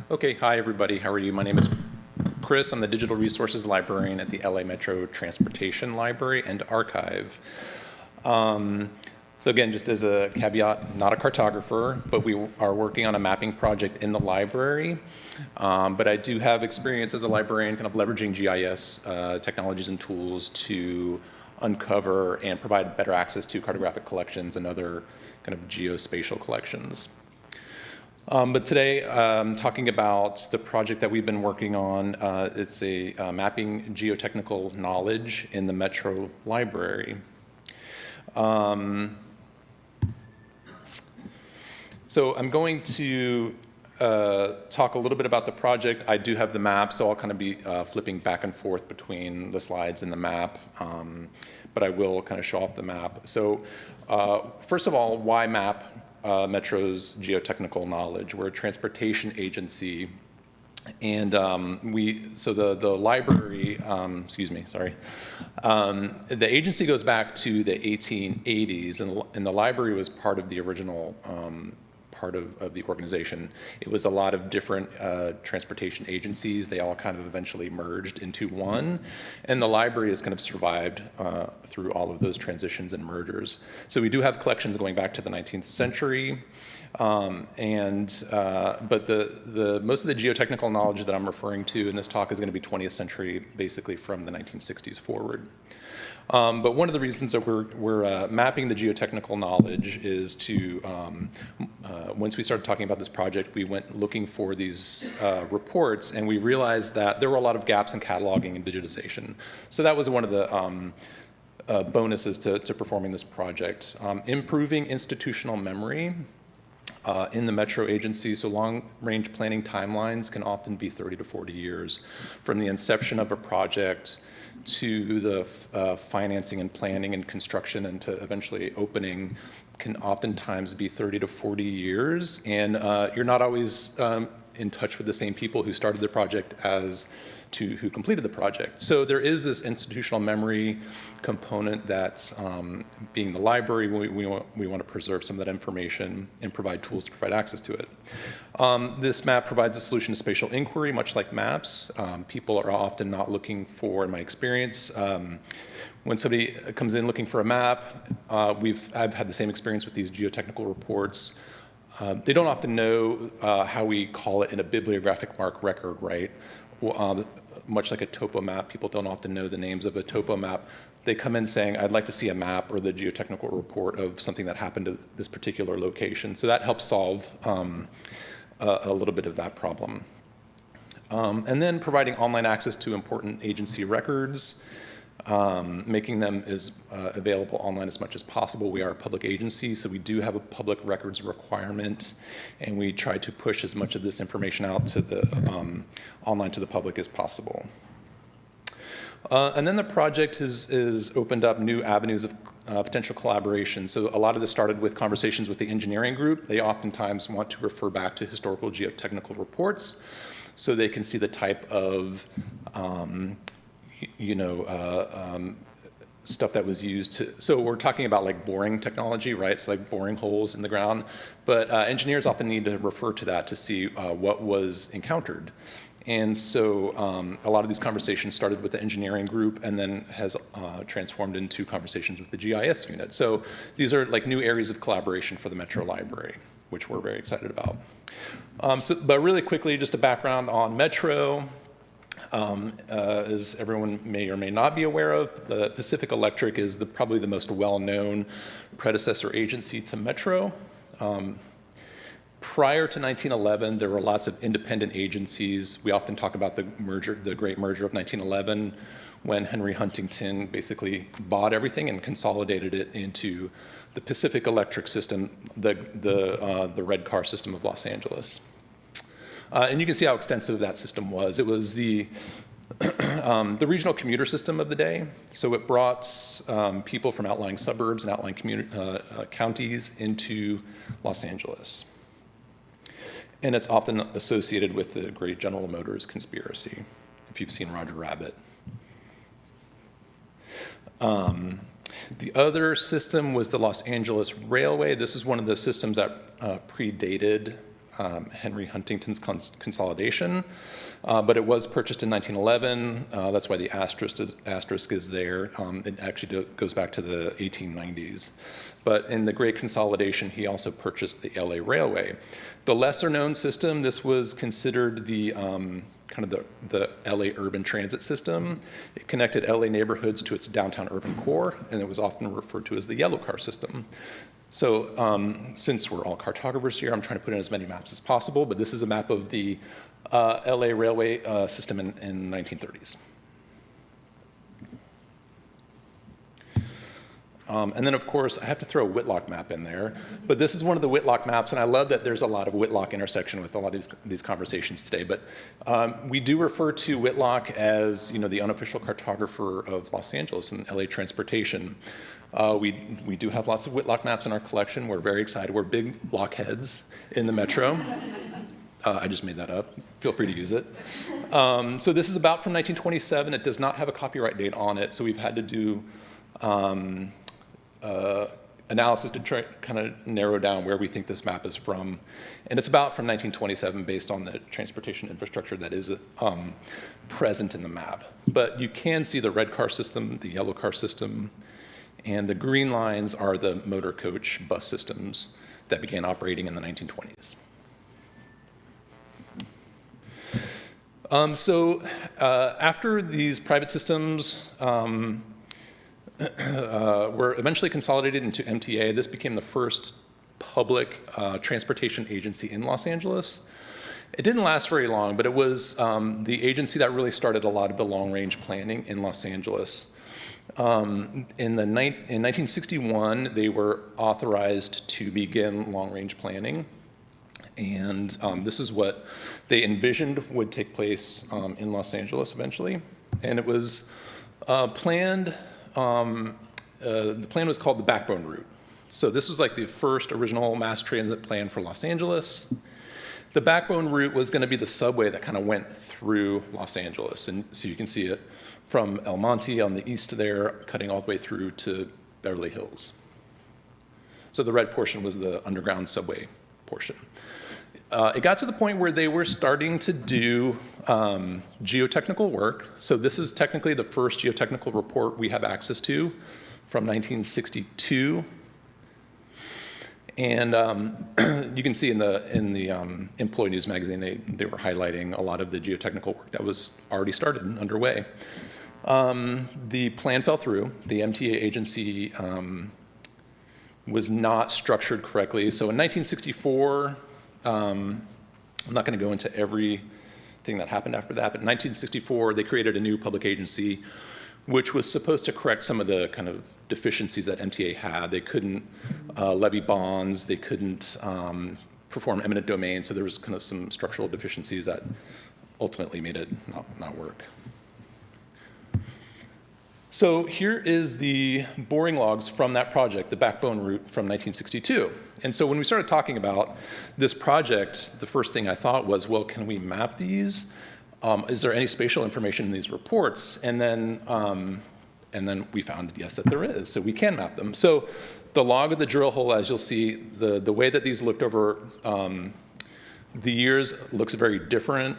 Okay, hi everybody, how are you? My name is Chris. I'm the Digital Resources Librarian at the LA Metro Transportation Library and Archive. So again, just as a caveat, not a cartographer, but we are working on a mapping project in the library. But I do have experience as a librarian kind of leveraging GIS technologies and tools to uncover and provide better access to cartographic collections and other kind of geospatial collections. But today, I'm talking about the project that we've been working on. It's a mapping geotechnical knowledge in the Metro Library. So I'm going to talk a little bit about the project. I do have the map, so I'll kind of be flipping back and forth between the slides and the map, but I will kind of show off the map. So first of all, why map Metro's geotechnical knowledge? We're a transportation agency, and so the library, the agency goes back to the 1880s, and the library was part of the original part of the organization. It was a lot of different transportation agencies. They all kind of eventually merged into one, and the library has kind of survived through all of those transitions and mergers. So we do have collections going back to the 19th century, but the most of the geotechnical knowledge that I'm referring to in this talk is going to be 20th century, basically from the 1960s forward. But one of the reasons that we're mapping the geotechnical knowledge is to, once we started talking about this project, we went looking for these reports, and we realized that there were a lot of gaps in cataloging and digitization. So that was one of the bonuses to performing this project. Improving institutional memory in the Metro agency, so long-range planning timelines can often be 30 to 40 years from the inception of a project to the financing and planning and construction and to eventually opening can oftentimes be 30 to 40 years. And you're not always in touch with the same people who started the project as to who completed the project. So there is this institutional memory component that's being the library, we want to preserve some of that information and provide tools to provide access to it. This map provides a solution to spatial inquiry, much like maps. People are often not looking for, in my experience, when somebody comes in looking for a map, I've had the same experience with these geotechnical reports. They don't often know how we call it in a bibliographic mark record, right? Much like a topo map, people don't often know the names of a topo map. They come in saying, I'd like to see a map or the geotechnical report of something that happened to this particular location. So that helps solve a little bit of that problem. And then providing online access to important agency records, making them available online as much as possible. We are a public agency, so we do have a public records requirement, and we try to push as much of this information out to the online to the public as possible. And then the project has opened up new avenues of potential collaboration. So a lot of this started with conversations with the engineering group. They oftentimes want to refer back to historical geotechnical reports so they can see the type of stuff that was used to, so we're talking about like boring technology, right? So like boring holes in the ground, but engineers often need to refer to that to see what was encountered. And so a lot of these conversations started with the engineering group and then has transformed into conversations with the GIS unit. So these are like new areas of collaboration for the Metro Library, which we're very excited about. But really quickly, just a background on Metro. As everyone may or may not be aware of, the Pacific Electric is probably the most well-known predecessor agency to Metro. Prior to 1911, there were lots of independent agencies. We often talk about the great merger of 1911, when Henry Huntington basically bought everything and consolidated it into the Pacific Electric system, the red car system of Los Angeles. And you can see how extensive that system was. It was the regional commuter system of the day. So it brought people from outlying suburbs and outlying counties into Los Angeles. And it's often associated with the great General Motors conspiracy, if you've seen Roger Rabbit. The other system was the Los Angeles Railway. This is one of the systems that predated Henry Huntington's consolidation, but it was purchased in 1911. That's why the asterisk is there. It actually goes back to the 1890s. But in the Great Consolidation, he also purchased the LA Railway. The lesser known system, this was considered the kind of the LA urban transit system. It connected LA neighborhoods to its downtown urban core, and it was often referred to as the yellow car system. So since we're all cartographers here, I'm trying to put in as many maps as possible, but this is a map of the LA railway system in 1930s. And then, of course, I have to throw a Whitlock map in there. But this is one of the Whitlock maps, and I love that there's a lot of Whitlock intersection with a lot of these conversations today. But we do refer to Whitlock as, the unofficial cartographer of Los Angeles and LA transportation. We do have lots of Whitlock maps in our collection. We're very excited. We're big lockheads in the metro. I just made that up. Feel free to use it. So this is about from 1927. It does not have a copyright date on it, so we've had to do analysis to try kind of narrow down where we think this map is from. And it's about from 1927 based on the transportation infrastructure that is present in the map. But you can see the red car system, the yellow car system, and the green lines are the motor coach bus systems that began operating in the 1920s. After these private systems were eventually consolidated into MTA, this became the first public transportation agency in Los Angeles. It didn't last very long, but it was the agency that really started a lot of the long-range planning in Los Angeles. In 1961, they were authorized to begin long-range planning, and this is what they envisioned would take place in Los Angeles eventually. And it was planned. The plan was called the Backbone Route. So this was like the first original mass transit plan for Los Angeles. The Backbone Route was going to be the subway that kind of went through Los Angeles. And so you can see it from El Monte on the east there, cutting all the way through to Beverly Hills. So the red portion was the underground subway portion. It got to the point where they were starting to do geotechnical work. So this is technically the first geotechnical report we have access to from 1962. And you can see in the Employee News magazine, they were highlighting a lot of the geotechnical work that was already started and underway. The plan fell through. The MTA agency was not structured correctly. So in 1964, I'm not going to go into everything that happened after that, but in 1964, they created a new public agency which was supposed to correct some of the kind of deficiencies that MTA had. They couldn't levy bonds, they couldn't perform eminent domain, so there was kind of some structural deficiencies that ultimately made it not work. So here is the boring logs from that project, the Backbone Route from 1962. And so when we started talking about this project, the first thing I thought was, well, can we map these? Is there any spatial information in these reports? And then we found, yes, that there is. So we can map them. So the log of the drill hole, as you'll see, the way that these looked over the years looks very different.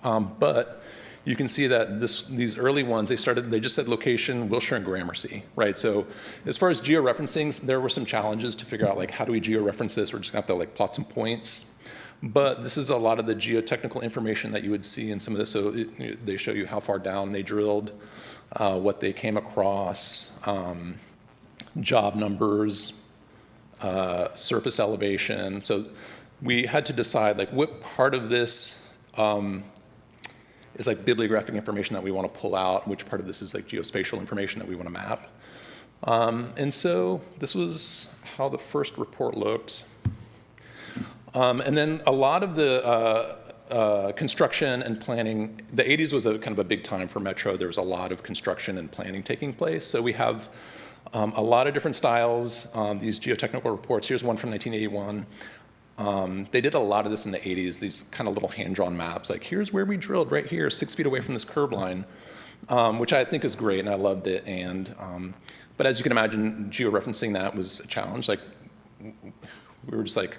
But you can see that these early ones, they just said location, Wilshire, and Gramercy, right? So as far as georeferencing, there were some challenges to figure out, like, how do we georeference this? We're just gonna have to, like, plot some points. But this is a lot of the geotechnical information that you would see in some of this. So they show you how far down they drilled, what they came across, job numbers, surface elevation. So we had to decide, like, what part of this is like bibliographic information that we want to pull out, which part of this is like geospatial information that we want to map. And so this was how the first report looked. And then a lot of the construction and planning, the 80s was kind of a big time for Metro. There was a lot of construction and planning taking place. So we have a lot of different styles, these geotechnical reports. Here's one from 1981. They did a lot of this in the 80s, these kind of little hand-drawn maps, like here's where we drilled right here, 6 feet away from this curb line, which I think is great, and I loved it. And but as you can imagine, georeferencing that was a challenge. Like we were just like,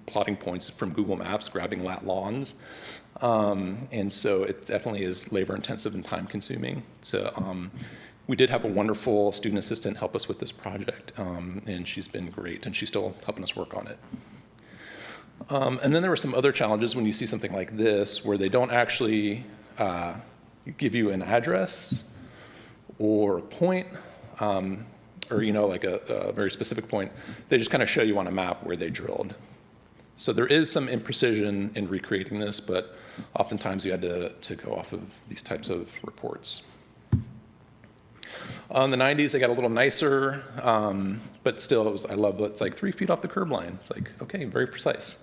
plotting points from Google Maps, grabbing lat lawns. And so it definitely is labor intensive and time consuming. So we did have a wonderful student assistant help us with this project, and she's been great, and she's still helping us work on it. And then there were some other challenges when you see something like this, where they don't actually give you an address or a point, or like a very specific point. They just kind of show you on a map where they drilled. So there is some imprecision in recreating this, but oftentimes you had to go off of these types of reports. In the 90s, they got a little nicer, but still, it's like 3 feet off the curb line. It's like, okay, very precise.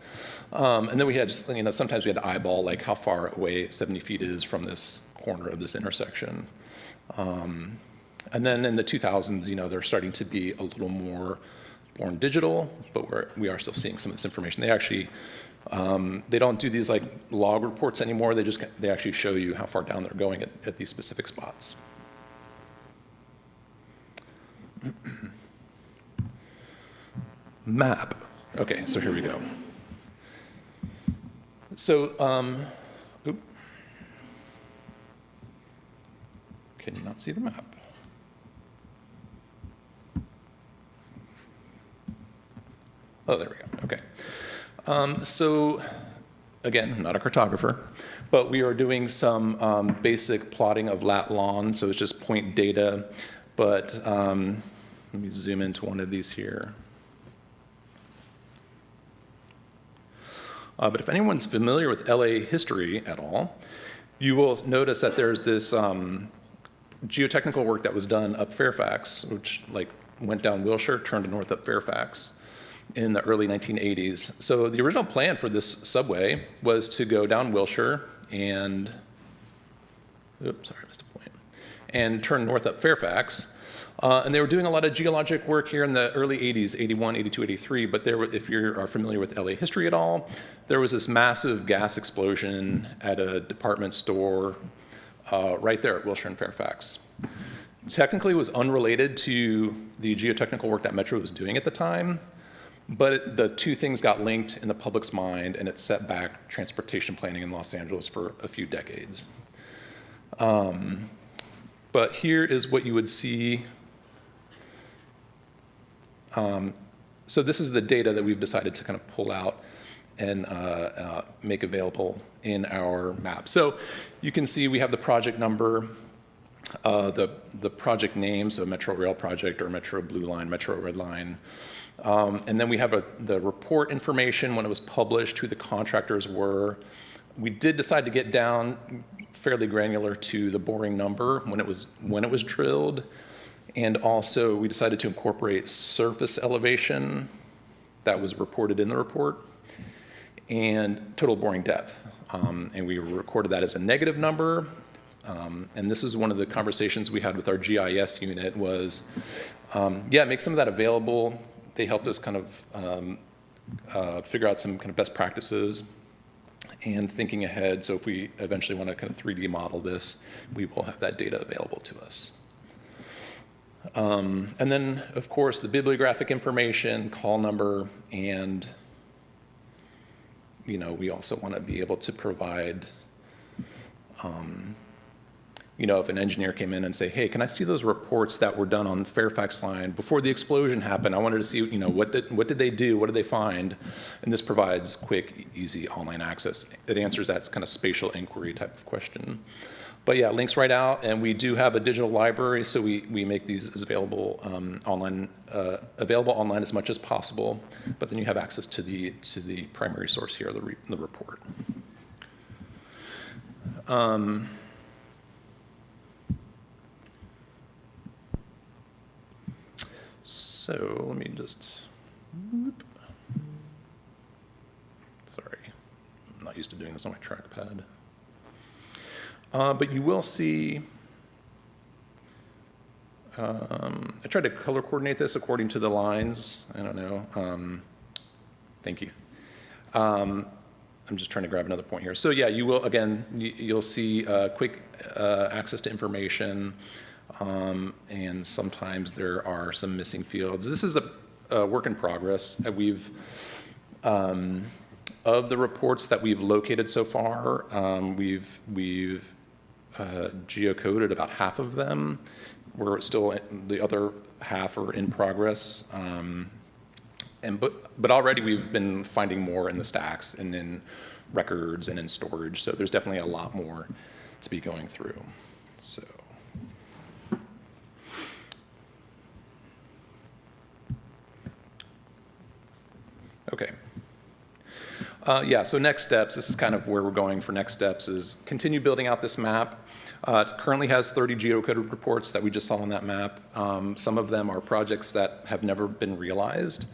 And then we had just, sometimes we had to eyeball like how far away 70 feet is from this corner of this intersection. And then in the 2000s, they're starting to be a little more born digital, but we are still seeing some of this information. They actually, they don't do these like log reports anymore. They actually show you how far down they're going at these specific spots. Map. Okay, so here we go. So, can you not see the map? Oh, there we go, okay. So, again, I'm not a cartographer, but we are doing some basic plotting of lat lawn, so it's just point data, but let me zoom into one of these here. But if anyone's familiar with LA history at all, you will notice that there's this geotechnical work that was done up Fairfax, which went down Wilshire, turned north up Fairfax in the early 1980s. So the original plan for this subway was to go down Wilshire and, oops, sorry, I missed a point, and turn north up Fairfax. And they were doing a lot of geologic work here in the early 80s, 81, 82, 83, but if you are familiar with LA history at all, there was this massive gas explosion at a department store right there at Wilshire and Fairfax. Technically, it was unrelated to the geotechnical work that Metro was doing at the time, but the two things got linked in the public's mind, and it set back transportation planning in Los Angeles for a few decades. But here is what you would see. So this is the data that we've decided to kind of pull out and make available in our map. So you can see we have the project number, the project name, so Metro Rail Project or Metro Blue Line, Metro Red Line. And then we have the report information, when it was published, who the contractors were. We did decide to get down fairly granular to the boring number when it was drilled. And also we decided to incorporate surface elevation that was reported in the report and total boring depth. And we recorded that as a negative number. And this is one of the conversations we had with our GIS unit was, make some of that available. They helped us kind of figure out some kind of best practices and thinking ahead. So if we eventually want to kind of 3D model this, we will have that data available to us. And then, of course, the bibliographic information, call number, and we also want to be able to provide, if an engineer came in and say, hey, can I see those reports that were done on Fairfax Line before the explosion happened? I wanted to see, what did they do? What did they find? And this provides quick, easy online access. It answers that kind of spatial inquiry type of question. But yeah, links right out, and we do have a digital library, so we make these as available online as much as possible. But then you have access to the primary source here, the report. So let me just. Sorry, I'm not used to doing this on my trackpad. But you will see, I tried to color coordinate this according to the lines. I don't know. Thank you. I'm just trying to grab another point here. So yeah, you will, again, you'll see quick access to information, and sometimes there are some missing fields. This is a work in progress. We've Of the reports that we've located so far, we've geocoded about half of them. We're still, the other half are in progress. But already we've been finding more in the stacks and in records and in storage. So there's definitely a lot more to be going through. So. Okay. Yeah, so next steps, this is kind of where we're going for next steps, is continue building out this map. It currently has 30 geocoded reports that we just saw on that map. Some of them are projects that have never been realized.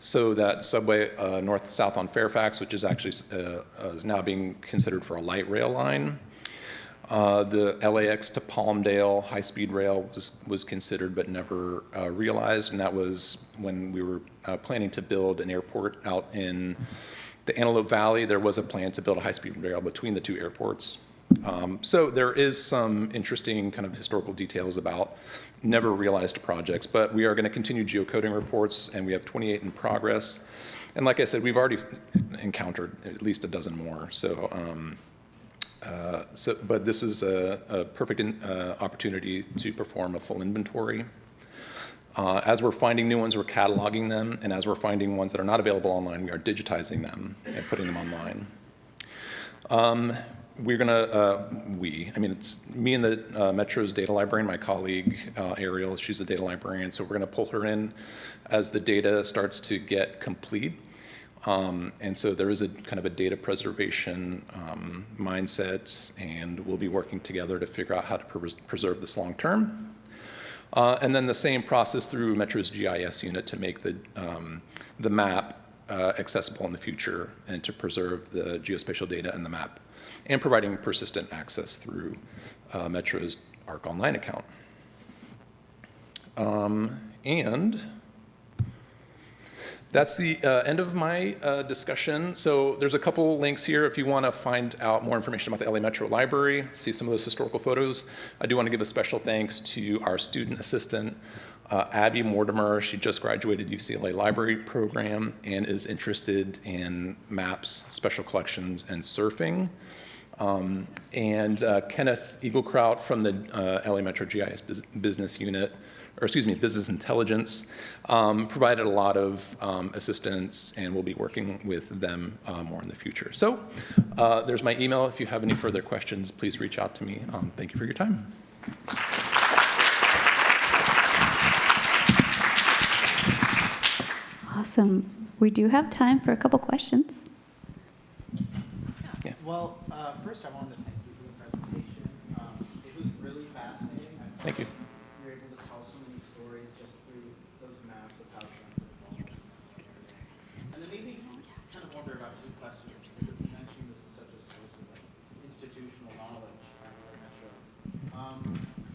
So that subway north-south on Fairfax, which is actually is now being considered for a light rail line. The LAX to Palmdale high-speed rail was considered but never realized, and that was when we were planning to build an airport out in the Antelope Valley. There was a plan to build a high-speed rail between the two airports. So there is some interesting kind of historical details about never realized projects, but we are going to continue geocoding reports, and we have 28 in progress. And like I said, we've already encountered at least a dozen more. But this is a perfect opportunity to perform a full inventory. As we're finding new ones, we're cataloging them, and as we're finding ones that are not available online, we are digitizing them and putting them online. We're gonna, it's me and the Metro's data librarian, my colleague Ariel, she's a data librarian, so we're gonna pull her in as the data starts to get complete. And so there is a kind of a data preservation mindset, and we'll be working together to figure out how to preserve this long term. And then the same process through Metro's GIS unit to make the map accessible in the future and to preserve the geospatial data in the map, and providing persistent access through Metro's ARC Online account. And that's the end of my discussion. So there's a couple links here if you want to find out more information about the LA Metro Library, see some of those historical photos. I do want to give a special thanks to our student assistant, Abby Mortimer. She just graduated UCLA Library program and is interested in maps, special collections, and surfing. And Kenneth Eaglekraut from the LA Metro GIS business unit, business intelligence, provided a lot of assistance, and we'll be working with them more in the future. So there's my email. If you have any further questions, please reach out to me. Thank you for your time. Awesome. We do have time for a couple questions. Yeah. Well, first I wanted to thank you for the presentation. It was really fascinating. Thank you. You're able to tell so many stories just through those maps of how transit evolved. And then maybe kind of wonder about two questions, because you mentioned this is such a source of institutional knowledge at Metro.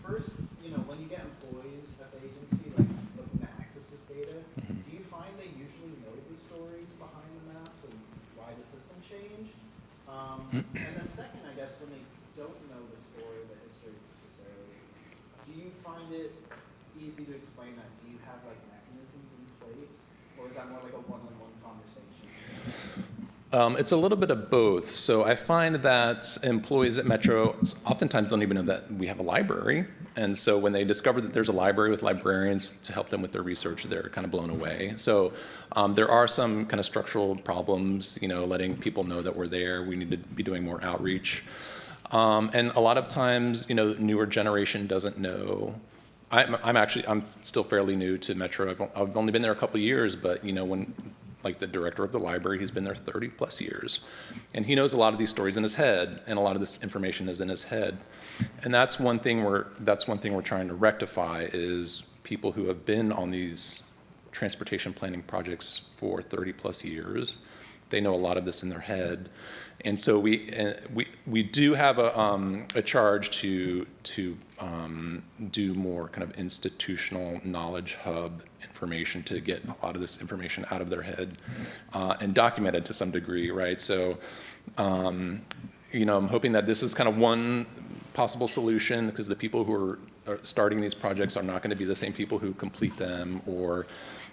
First, when you get employees at the agency, like looking to access this data, do you find they usually know the stories behind the maps and why the system changed? And then second, I guess, when they don't know the story, the history necessarily, do you find it easy to explain that? Do you have like mechanisms in place, or is that more like a one-on-one conversation? It's a little bit of both. So I find that employees at Metro oftentimes don't even know that we have a library. And so when they discover that there's a library with librarians to help them with their research, they're kind of blown away. So there are some kind of structural problems, letting people know that we're there. We need to be doing more outreach. And a lot of times, newer generation doesn't know. I'm still fairly new to Metro. I've only been there a couple of years, but when like the director of the library, he's been there 30 plus years. And he knows a lot of these stories in his head, and a lot of this information is in his head. And that's one thing we're trying to rectify, is people who have been on these transportation planning projects for 30 plus years. They know a lot of this in their head. And so we do have a charge to do more kind of institutional knowledge hub information to get a lot of this information out of their head and documented to some degree, right? So, I'm hoping that this is kind of one possible solution, because the people who are are starting these projects are not going to be the same people who complete them, or,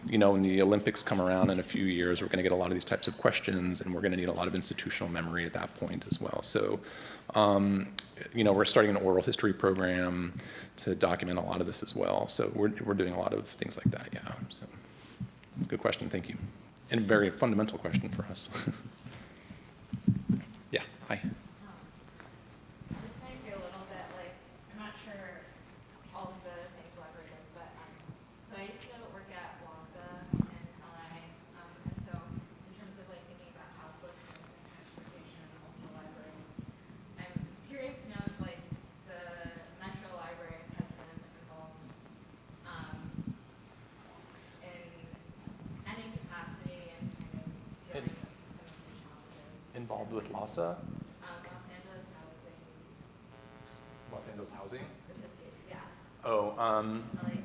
you know, when the Olympics come around in a few years, we're going to get a lot of these types of questions, and we're going to need a lot of institutional memory at that point as well. So, you know, we're starting an oral history program to document a lot of this as well. So we're doing a lot of things like that, yeah. So it's a good question, thank you. And a very fundamental question for us. Yeah, hi. This might be a little bit like, I'm not sure all of the things the library does, but so I used to work at LASA in LA, and so in terms of like thinking about houselessness and transportation and also libraries, I'm curious to know if like the Metro Library has been involved in any capacity and kind of dealing with some of the challenges. Involved with LASA? Los Angeles Housing Los Angeles Housing? Association, yeah. Oh, LA HSA.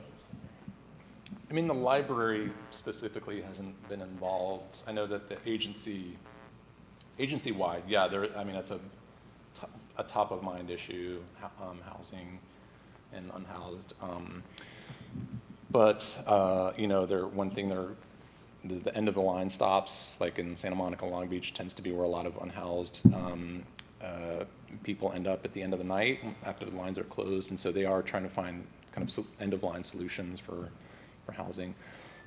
I mean, the library specifically hasn't been involved. I know that the agency-wide, yeah, I mean, it's a top-of-mind issue, housing and unhoused. But, you know, the end of the line stops, like in Santa Monica, Long Beach, tends to be where a lot of unhoused people end up at the end of the night after the lines are closed, and so they are trying to find kind of end-of-line solutions for housing.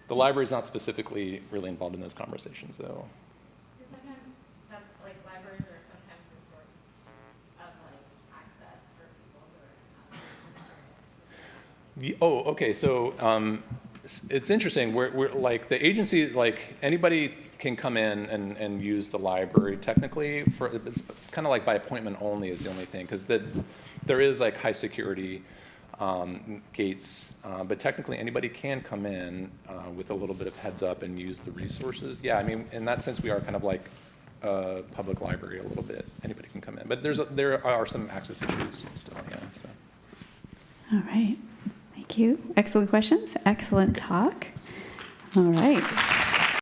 The library is not specifically really involved in those conversations, though. Because sometimes that's like libraries are sometimes a source of like access for people who are in Oh, okay. So it's interesting. We're like the agency, like anybody can come in and use the library. Technically, it's kind of like by appointment only is the only thing, because there is like high security gates, but technically anybody can come in with a little bit of heads up and use the resources. Yeah, I mean, in that sense, we are kind of like a public library a little bit. Anybody can come in, but there are some access issues still. Yeah. So. All right. Thank you. Excellent questions. Excellent talk. All right.